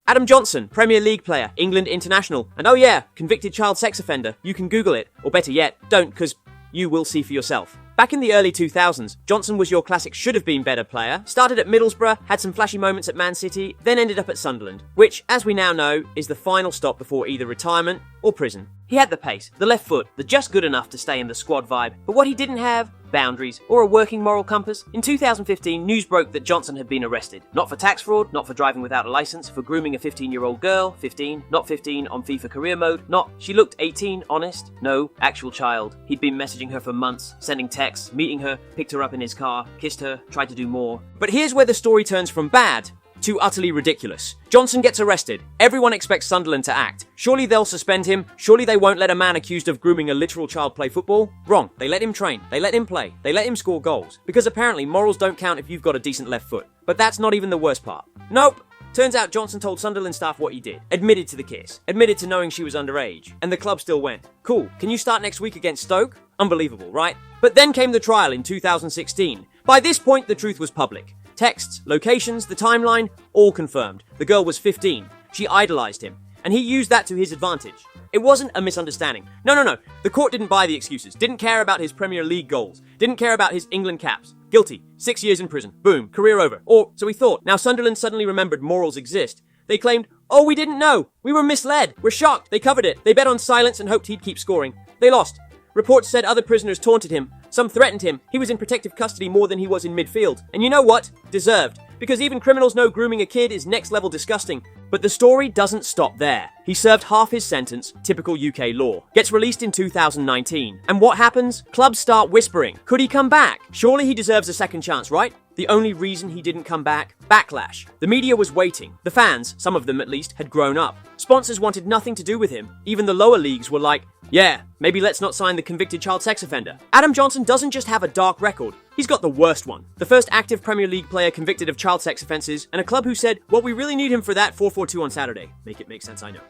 Adam Johnson, Premier League player, England international, and oh yeah, convicted child sex offender. You can Google it, or better yet, don't, because you will see for yourself. Back in the early 2000s, Johnson was your classic should-have-been-better player, started at Middlesbrough, had some flashy moments at Man City, then ended up at Sunderland, which, as we now know, is the final stop before either retirement or prison. He had the pace, the left foot, the just good enough to stay in the squad vibe, but what he didn't have? Boundaries, or a working moral compass. In 2015, news broke that Johnson had been arrested. Not for tax fraud, not for driving without a license, for grooming a 15-year-old girl, 15, not 15 on FIFA career mode, not she looked 18, honest, no, actual child. He'd been messaging her for months, sending texts, meeting her, picked her up in his car, kissed her, tried to do more. But here's where the story turns from bad to utterly ridiculous. Johnson gets arrested. Everyone expects Sunderland to act. Surely they'll suspend him. Surely they won't let a man accused of grooming a literal child play football. Wrong. They let him train. They let him play. They let him score goals. Because apparently morals don't count if you've got a decent left foot. But that's not even the worst part. Nope. Turns out Johnson told Sunderland staff what he did. Admitted to the kiss. Admitted to knowing she was underage. And the club still went. Cool. Can you start next week against Stoke? Unbelievable, right? But then came the trial in 2016. By this point, the truth was public. Texts, locations, the timeline, all confirmed. The girl was 15. She idolized him. And he used that to his advantage. It wasn't a misunderstanding. No. The court didn't buy the excuses. Didn't care about his Premier League goals. Didn't care about his England caps. Guilty. 6 years in prison. Boom. Career over. Or, so he thought. Now Sunderland suddenly remembered morals exist. They claimed, oh, we didn't know. We were misled. We're shocked. They covered it. They bet on silence and hoped he'd keep scoring. They lost. Reports said other prisoners taunted him. Some threatened him. He was in protective custody more than he was in midfield. And you know what? Deserved. Because even criminals know grooming a kid is next level disgusting. But the story doesn't stop there. He served half his sentence, typical UK law. Gets released in 2019. And what happens? Clubs start whispering. Could he come back? Surely he deserves a second chance, right? The only reason he didn't come back? Backlash. The media was waiting. The fans, some of them at least, had grown up. Sponsors wanted nothing to do with him. Even the lower leagues were like, yeah, maybe let's not sign the convicted child sex offender. Adam Johnson doesn't just have a dark record. He's got the worst one. The first active Premier League player convicted of child sex offences, and a club who said, well, we really need him for that 4-4-2 on Saturday. Make it make sense, I know.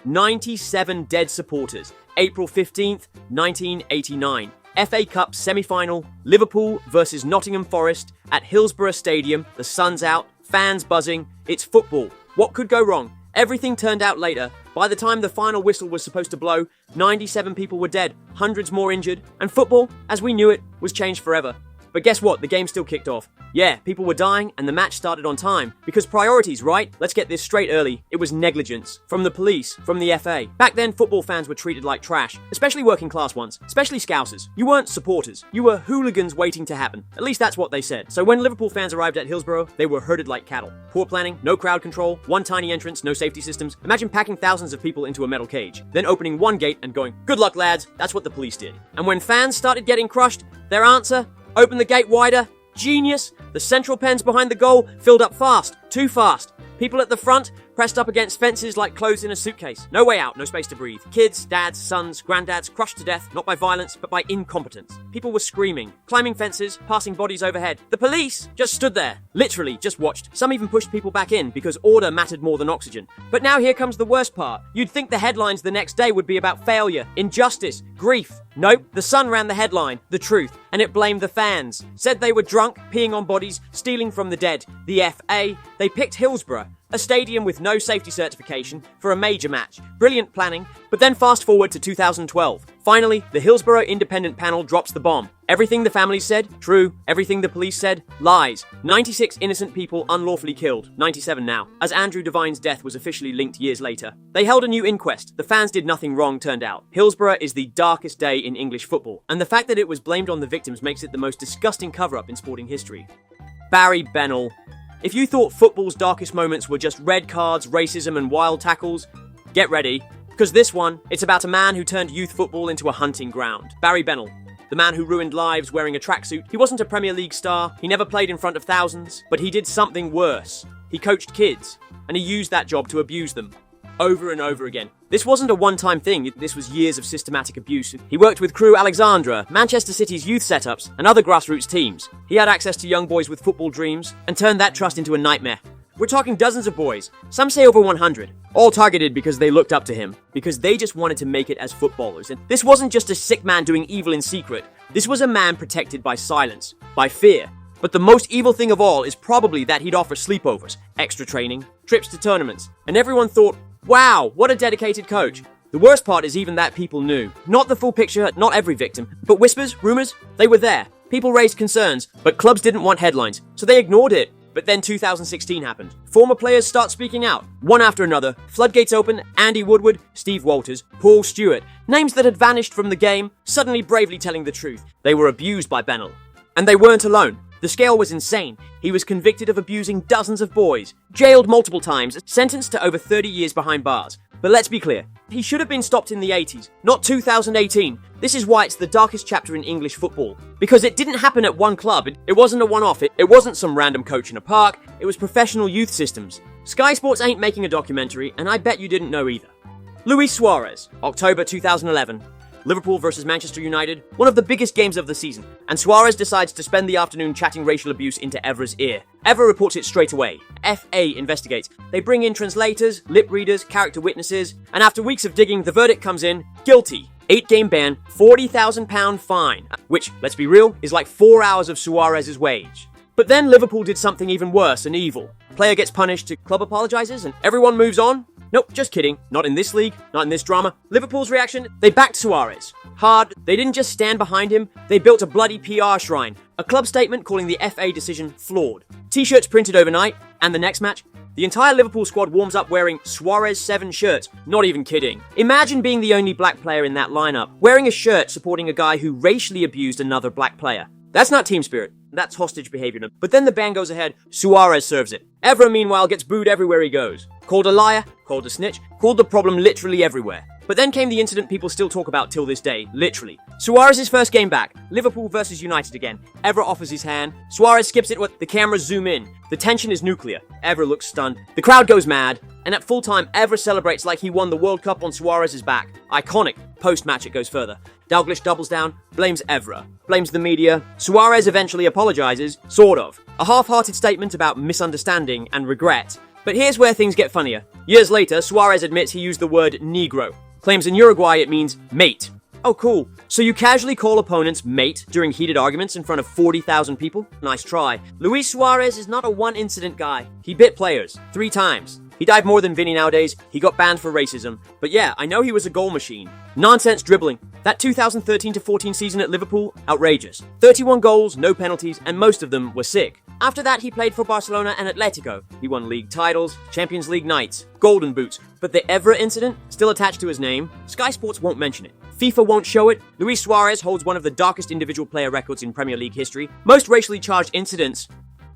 97 dead supporters. April 15th, 1989. FA Cup semi-final, Liverpool versus Nottingham Forest at Hillsborough Stadium. The sun's out, fans buzzing. It's football. What could go wrong? Everything turned out later. By the time the final whistle was supposed to blow, 97 people were dead, hundreds more injured, and football, as we knew it, was changed forever. But guess what? The game still kicked off. Yeah, people were dying, and the match started on time. Because priorities, right? Let's get this straight early. It was negligence. From the police, from the FA. Back then, football fans were treated like trash. Especially working class ones. Especially Scousers. You weren't supporters. You were hooligans waiting to happen. At least that's what they said. So when Liverpool fans arrived at Hillsborough, they were herded like cattle. Poor planning, no crowd control, one tiny entrance, no safety systems. Imagine packing thousands of people into a metal cage. Then opening one gate and going, good luck lads, that's what the police did. And when fans started getting crushed, their answer? Open the gate wider. Genius. The central pens behind the goal filled up fast. Too fast. People at the front pressed up against fences like clothes in a suitcase. No way out, no space to breathe. Kids, dads, sons, granddads crushed to death, not by violence, but by incompetence. People were screaming, climbing fences, passing bodies overhead. The police just stood there, literally just watched. Some even pushed people back in because order mattered more than oxygen. But now here comes the worst part. You'd think the headlines the next day would be about failure, injustice, grief. Nope, the Sun ran the headline, the truth, and it blamed the fans. Said they were drunk, peeing on bodies, stealing from the dead. The FA, they picked Hillsborough, a stadium with no safety certification, for a major match. Brilliant planning, but then fast forward to 2012. Finally, the Hillsborough Independent Panel drops the bomb. Everything the families said, true. Everything the police said, lies. 96 innocent people unlawfully killed, 97 now, as Andrew Devine's death was officially linked years later. They held a new inquest. The fans did nothing wrong, turned out. Hillsborough is the darkest day in English football, and the fact that it was blamed on the victims makes it the most disgusting cover-up in sporting history. Barry Bennell. If you thought football's darkest moments were just red cards, racism, and wild tackles, get ready. Because this one, it's about a man who turned youth football into a hunting ground. Barry Bennell. The man who ruined lives wearing a tracksuit. He wasn't a Premier League star, he never played in front of thousands, but he did something worse. He coached kids, and he used that job to abuse them. Over and over again. This wasn't a one-time thing, this was years of systematic abuse. He worked with Crew Alexandra, Manchester City's youth setups, and other grassroots teams. He had access to young boys with football dreams, and turned that trust into a nightmare. We're talking dozens of boys, some say over 100, all targeted because they looked up to him, because they just wanted to make it as footballers. And this wasn't just a sick man doing evil in secret, this was a man protected by silence, by fear. But the most evil thing of all is probably that he'd offer sleepovers, extra training, trips to tournaments, and everyone thought, wow, what a dedicated coach. The worst part is even that people knew. Not the full picture, not every victim, but whispers, rumors, they were there. People raised concerns, but clubs didn't want headlines, so they ignored it. But then 2016 happened. Former players start speaking out, one after another. Floodgates open, Andy Woodward, Steve Walters, Paul Stewart. Names that had vanished from the game, suddenly bravely telling the truth. They were abused by Bennell. And they weren't alone. The scale was insane. He was convicted of abusing dozens of boys, jailed multiple times, sentenced to over 30 years behind bars. But let's be clear, he should have been stopped in the 80s, not 2018. This is why it's the darkest chapter in English football. Because it didn't happen at one club, it wasn't a one-off, it wasn't some random coach in a park, it was professional youth systems. Sky Sports ain't making a documentary, and I bet you didn't know either. Luis Suarez, October 2011. Liverpool versus Manchester United, one of the biggest games of the season, and Suarez decides to spend the afternoon chatting racial abuse into Evra's ear. Evra reports it straight away. FA investigates. They bring in translators, lip readers, character witnesses, and after weeks of digging, the verdict comes in, guilty. 8-game ban, £40,000 fine, which, let's be real, is like 4 hours of Suarez's wage. But then Liverpool did something even worse and evil. Player gets punished, club apologizes, and everyone moves on? Nope, just kidding. Not in this league, not in this drama. Liverpool's reaction? They backed Suarez. Hard. They didn't just stand behind him, they built a bloody PR shrine. A club statement calling the FA decision flawed. T-shirts printed overnight, and the next match? The entire Liverpool squad warms up wearing Suarez 7 shirts. Not even kidding. Imagine being the only black player in that lineup, wearing a shirt supporting a guy who racially abused another black player. That's not team spirit. That's hostage behavior. But then the ban goes ahead, Suarez serves it. Evra, meanwhile, gets booed everywhere he goes. Called a liar, called a snitch, called the problem literally everywhere. But then came the incident people still talk about till this day, literally. Suarez's first game back, Liverpool versus United again. Evra offers his hand, Suarez skips it, the cameras zoom in. The tension is nuclear. Evra looks stunned. The crowd goes mad. And at full time, Evra celebrates like he won the World Cup on Suarez's back. Iconic. Post-match it goes further. Dalglish doubles down, blames Evra, blames the media. Suarez eventually apologizes, sort of. A half-hearted statement about misunderstanding and regret. But here's where things get funnier. Years later, Suarez admits he used the word negro. Claims in Uruguay it means mate. Oh cool, so you casually call opponents mate during heated arguments in front of 40,000 people? Nice try. Luis Suarez is not a one-incident guy. He bit players 3 times. He died more than Vinny nowadays, he got banned for racism. But yeah, I know he was a goal machine. Nonsense dribbling. That 2013-14 season at Liverpool, outrageous. 31 goals, no penalties, and most of them were sick. After that, he played for Barcelona and Atletico. He won league titles, Champions League nights, golden boots. But the Evra incident, still attached to his name, Sky Sports won't mention it. FIFA won't show it. Luis Suarez holds one of the darkest individual player records in Premier League history. Most racially charged incidents.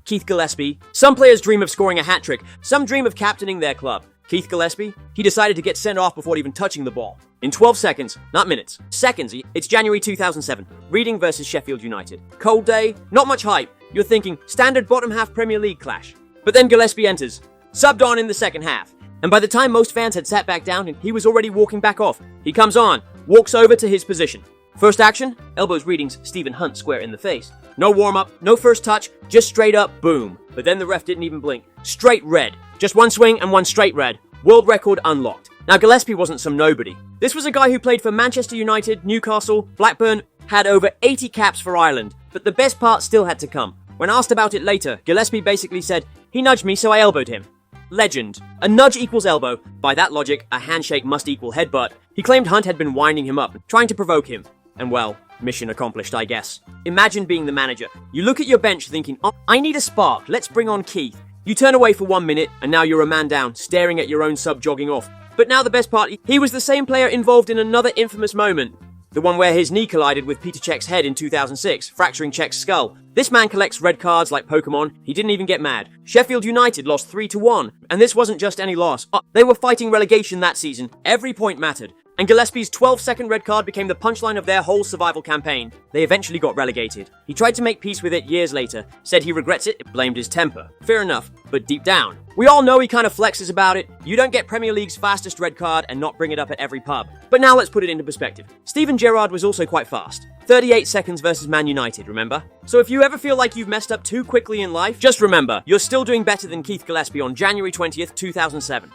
Keith Gillespie. Some players dream of scoring a hat-trick. Some dream of captaining their club. Keith Gillespie, he decided to get sent off before even touching the ball. In 12 seconds, not minutes, seconds. It's January 2007. Reading versus Sheffield United. Cold day, not much hype. You're thinking, standard bottom half Premier League clash. But then Gillespie enters, subbed on in the second half. And by the time most fans had sat back down, he was already walking back off. He comes on, walks over to his position. First action, elbows readings Stephen Hunt square in the face. No warm-up, no first touch, just straight up, boom. But then the ref didn't even blink. Straight red. Just one swing and one straight red. World record unlocked. Now Gillespie wasn't some nobody. This was a guy who played for Manchester United, Newcastle, Blackburn, had over 80 caps for Ireland. But the best part still had to come. When asked about it later, Gillespie basically said, he nudged me so I elbowed him. Legend. A nudge equals elbow. By that logic, a handshake must equal headbutt. He claimed Hunt had been winding him up, trying to provoke him. And well, mission accomplished, I guess. Imagine being the manager. You look at your bench thinking, oh, I need a spark, let's bring on Keith. You turn away for 1 minute, and now you're a man down, staring at your own sub jogging off. But now the best part, he was the same player involved in another infamous moment. The one where his knee collided with Peter Cech's head in 2006, fracturing Cech's skull. This man collects red cards like Pokemon, he didn't even get mad. Sheffield United lost 3-1, and this wasn't just any loss. They were fighting relegation that season. Every point mattered. And Gillespie's 12-second red card became the punchline of their whole survival campaign. They eventually got relegated. He tried to make peace with it years later, said he regrets it, blamed his temper. Fair enough, but deep down, we all know he kind of flexes about it. You don't get Premier League's fastest red card and not bring it up at every pub. But now let's put it into perspective. Steven Gerrard was also quite fast. 38 seconds versus Man United, remember? So if you ever feel like you've messed up too quickly in life, just remember, you're still doing better than Keith Gillespie on January 20th, 2007.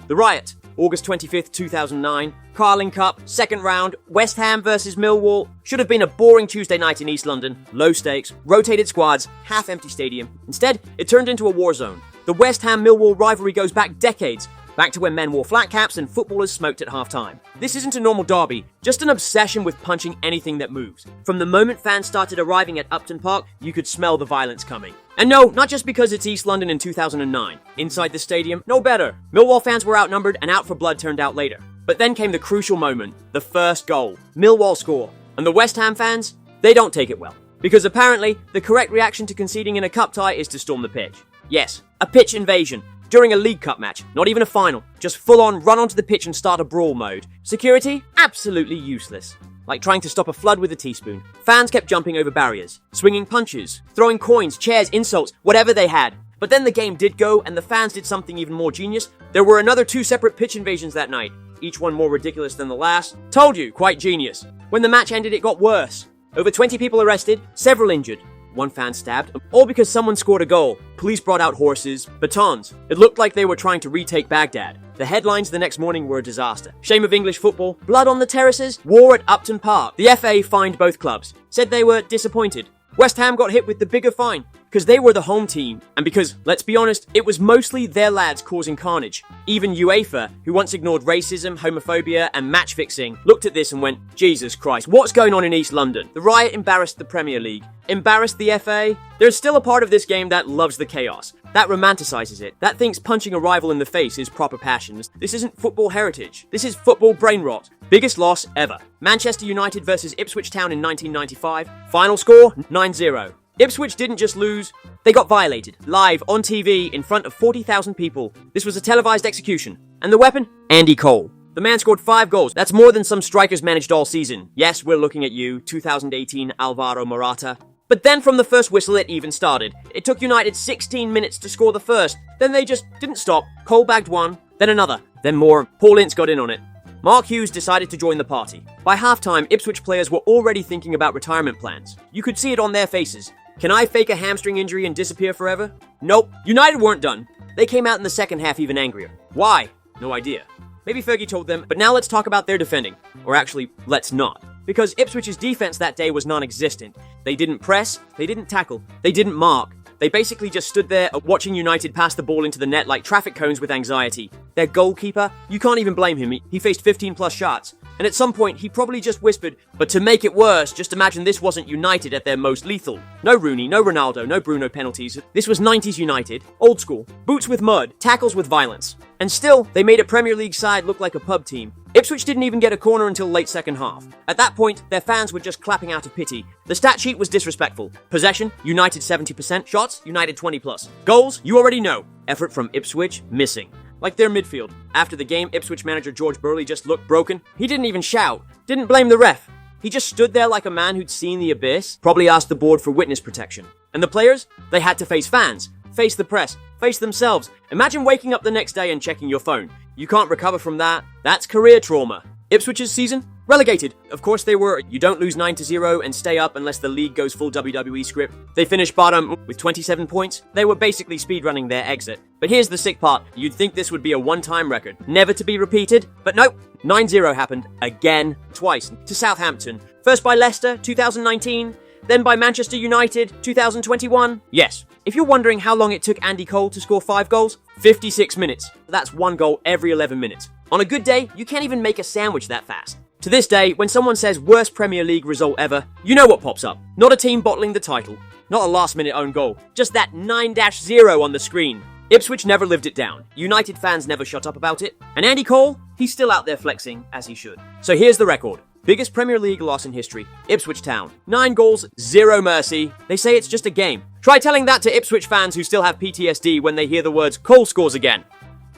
The riot. August 25th, 2009. Carling Cup, second round, West Ham versus Millwall. Should have been a boring Tuesday night in East London. Low stakes, rotated squads, half-empty stadium. Instead, it turned into a war zone. The West Ham-Millwall rivalry goes back decades. Back to when men wore flat caps and footballers smoked at half-time. This isn't a normal derby, just an obsession with punching anything that moves. From the moment fans started arriving at Upton Park, you could smell the violence coming. And no, not just because it's East London in 2009. Inside the stadium, no better. Millwall fans were outnumbered and out for blood turned out later. But then came the crucial moment, the first goal. Millwall score. And the West Ham fans, they don't take it well. Because apparently, the correct reaction to conceding in a cup tie is to storm the pitch. Yes, a pitch invasion. During a League Cup match, not even a final, just full-on run onto the pitch and start a brawl mode. Security? Absolutely useless. Like trying to stop a flood with a teaspoon. Fans kept jumping over barriers, swinging punches, throwing coins, chairs, insults, whatever they had. But then the game did go, and the fans did something even more genius. There were another 2 separate pitch invasions that night, each one more ridiculous than the last. Told you, quite genius. When the match ended, it got worse. Over 20 people arrested, several injured. 1 fan stabbed, all because someone scored a goal. Police brought out horses, batons. It looked like they were trying to retake Baghdad. The headlines the next morning were a disaster. Shame of English football, blood on the terraces, war at Upton Park. The FA fined both clubs, said they were disappointed. West Ham got hit with the bigger fine, because they were the home team, and because, let's be honest, it was mostly their lads causing carnage. Even UEFA, who once ignored racism, homophobia, and match fixing, looked at this and went, Jesus Christ, what's going on in East London? The riot embarrassed the Premier League, embarrassed the FA. There's still a part of this game that loves the chaos, that romanticizes it, that thinks punching a rival in the face is proper passion. This isn't football heritage, this is football brain rot. Biggest loss ever. Manchester United versus Ipswich Town in 1995. Final score, 9-0. Ipswich didn't just lose, they got violated, live, on TV, in front of 40,000 people. This was a televised execution. And the weapon? Andy Cole. The man scored 5 goals. That's more than some strikers managed all season. Yes, we're looking at you, 2018 Alvaro Morata. But then from the first whistle it even started. It took United 16 minutes to score the first. Then they just didn't stop. Cole bagged one, then another, then more. Paul Ince got in on it. Mark Hughes decided to join the party. By halftime, Ipswich players were already thinking about retirement plans. You could see it on their faces. Can I fake a hamstring injury and disappear forever? Nope. United weren't done. They came out in the second half even angrier. Why? No idea. Maybe Fergie told them, but now let's talk about their defending. Or actually, let's not. Because Ipswich's defense that day was non-existent. They didn't press, they didn't tackle, they didn't mark. They basically just stood there watching United pass the ball into the net like traffic cones with anxiety. Their goalkeeper, you can't even blame him. He faced 15 plus shots. And at some point, he probably just whispered, but to make it worse, just imagine this wasn't United at their most lethal. No Rooney, no Ronaldo, no Bruno penalties. This was 90s United, old school, boots with mud, tackles with violence. And still, they made a Premier League side look like a pub team. Ipswich didn't even get a corner until late second half. At that point, their fans were just clapping out of pity. The stat sheet was disrespectful. Possession, United 70%. Shots, United 20 plus. Goals, you already know. Effort from Ipswich, missing. Like their midfield. After the game, Ipswich manager George Burley just looked broken. He didn't even shout. Didn't blame the ref. He just stood there like a man who'd seen the abyss. Probably asked the board for witness protection. And the players? They had to face fans. Face the press. Face themselves. Imagine waking up the next day and checking your phone. You can't recover from that. That's career trauma. Ipswich's season? Relegated. Of course they were. You don't lose 9-0 and stay up unless the league goes full WWE script. They finished bottom with 27 points. They were basically speedrunning their exit. But here's the sick part. You'd think this would be a one-time record, never to be repeated. But nope. 9-0 happened again, twice, to Southampton. First by Leicester, 2019. Then by Manchester United, 2021. Yes. If you're wondering how long it took Andy Cole to score 5 goals, 56 minutes. That's 1 goal every 11 minutes. On a good day, you can't even make a sandwich that fast. To this day, when someone says worst Premier League result ever, you know what pops up. Not a team bottling the title, not a last-minute own goal, just that 9-0 on the screen. Ipswich never lived it down. United fans never shut up about it. And Andy Cole, he's still out there flexing, as he should. So here's the record. Biggest Premier League loss in history. Ipswich Town. 9 goals, 0 mercy. They say it's just a game. Try telling that to Ipswich fans who still have PTSD when they hear the words Cole scores again.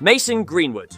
Mason Greenwood.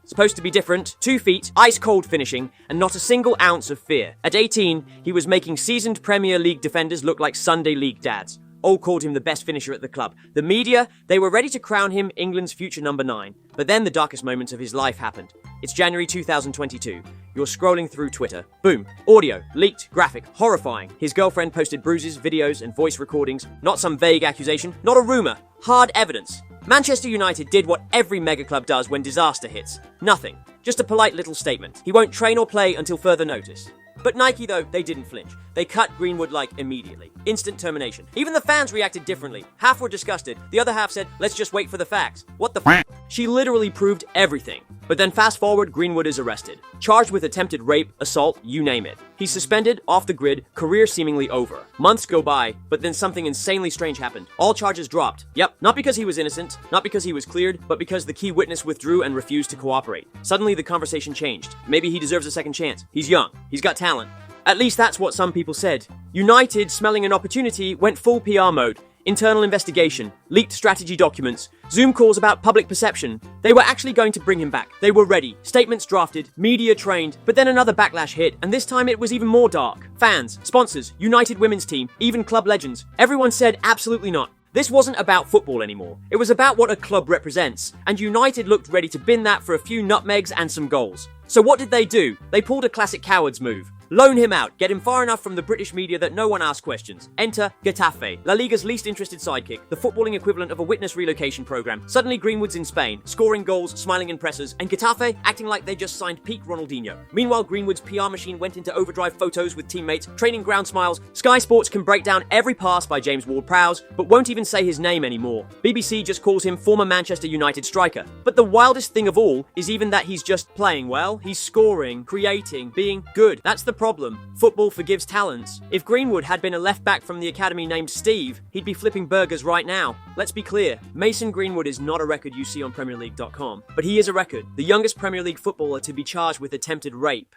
Supposed to be different, 2 feet, ice-cold finishing, and not a single ounce of fear. At 18, he was making seasoned Premier League defenders look like Sunday League dads. All called him the best finisher at the club. The media, they were ready to crown him England's future number 9. But then the darkest moments of his life happened. It's January 2022. You're scrolling through Twitter. Boom. Audio. Leaked. Graphic. Horrifying. His girlfriend posted bruises, videos, and voice recordings. Not some vague accusation. Not a rumor. Hard evidence. Manchester United did what every mega club does when disaster hits. Nothing. Just a polite little statement. He won't train or play until further notice. But Nike, though, they didn't flinch. They cut Greenwood immediately. Instant termination. Even the fans reacted differently. Half were disgusted. The other half said, let's just wait for the facts. What the f***? She literally proved everything. But then fast forward, Greenwood is arrested. Charged with attempted rape, assault, you name it. He's suspended, off the grid, career seemingly over. Months go by, but then something insanely strange happened. All charges dropped. Yep, not because he was innocent, not because he was cleared, but because the key witness withdrew and refused to cooperate. Suddenly the conversation changed. Maybe he deserves a second chance. He's young. He's got talent. At least that's what some people said. United, smelling an opportunity, went full PR mode. Internal investigation, leaked strategy documents, Zoom calls about public perception. They were actually going to bring him back. They were ready. Statements drafted, media trained, but then another backlash hit, and this time it was even more dark. Fans, sponsors, United women's team, even club legends. Everyone said absolutely not. This wasn't about football anymore. It was about what a club represents, and United looked ready to bin that for a few nutmegs and some goals. So what did they do? They pulled a classic coward's move. Loan him out, get him far enough from the British media that no one asks questions. Enter Getafe, La Liga's least interested sidekick, the footballing equivalent of a witness relocation program. Suddenly Greenwood's in Spain, scoring goals, smiling in pressers, and Getafe acting like they just signed peak Ronaldinho. Meanwhile, Greenwood's PR machine went into overdrive photos with teammates, training ground smiles. Sky Sports can break down every pass by James Ward-Prowse, but won't even say his name anymore. BBC just calls him former Manchester United striker. But the wildest thing of all is even that he's just playing well. He's scoring, creating, being good. That's the problem. Football forgives talents. If Greenwood had been a left-back from the academy named Steve, he'd be flipping burgers right now. Let's be clear, Mason Greenwood is not a record you see on PremierLeague.com, but he is a record, the youngest Premier League footballer to be charged with attempted rape.